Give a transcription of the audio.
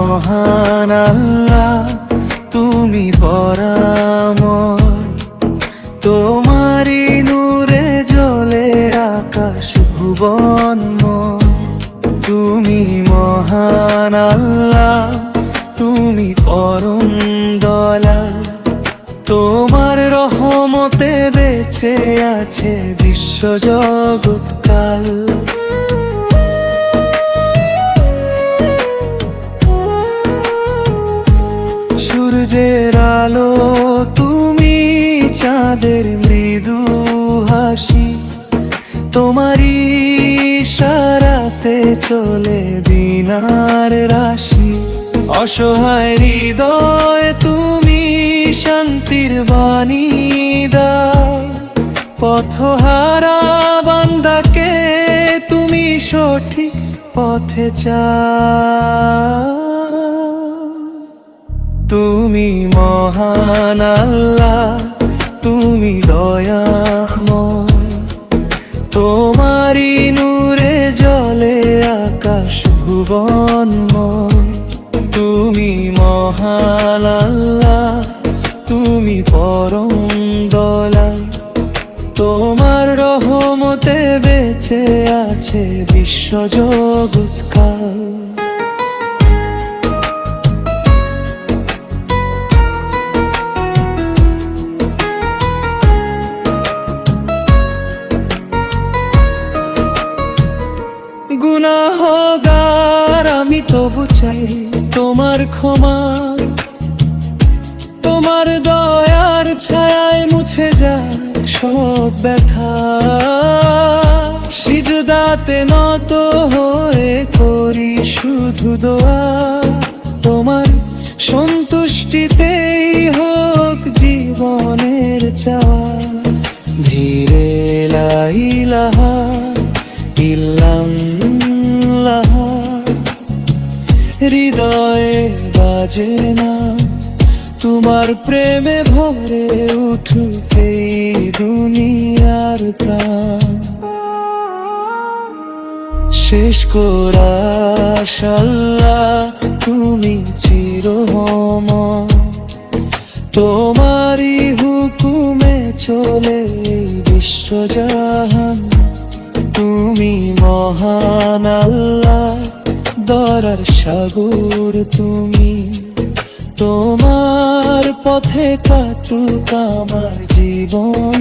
মহান আল্লাহ, তুমি পরাময়। তোমারি নূরে জ্বলে আকাশ ভুবনময়। তুমি মহান আল্লাহ, তুমি পরম দয়াল। তোমার রহমতে বেঁচে আছে বিশ্বজগৎকাল। সূর্যের আলো তুমি, চাঁদের মৃদু হাসি। তোমারি ইশারাতে চলে দিনার রাশি। অসহায় হৃদয় তুমি, শান্তির বাণী দাও। পথহারা বান্দাকে তুমি সঠিক পথে চাও। তুমি মহান আল্লাহ, তুমি দয়াময়। তোমারি নূরে জ্বলে আকাশ ভুবনময়। তুমি মহান আল্লাহ, তুমি পরম দয়াল। তোমার রহমতে বেঁচে আছে বিশ্বজগৎকাল। গুনাহগার আমি তবু চাই তোমার ক্ষমা। তোমার দয়ার ছায়ায় মুছে যাক সব ব্যথা। সিজদাতে নত হয়ে করি শুধু দোয়া। তোমার সন্তুষ্টিতেই হোক জীবনের চাওয়া। ধীরে লা ইলাহা ইল্লাল্লাহ হৃদয়ে বাজে না। তোমার প্রেমে ভরে উঠুক এই দুনিয়ার প্রাণ। শেষ কোরাস আল্লাহ, তুমি চিরময়। তোমারই হুকুমে চলে এই বিশ্বজাহান। তুমি মহান আল্লাহ, দয়ার সাগর তুমি। তোমার পথে কাটুক আমার জীবন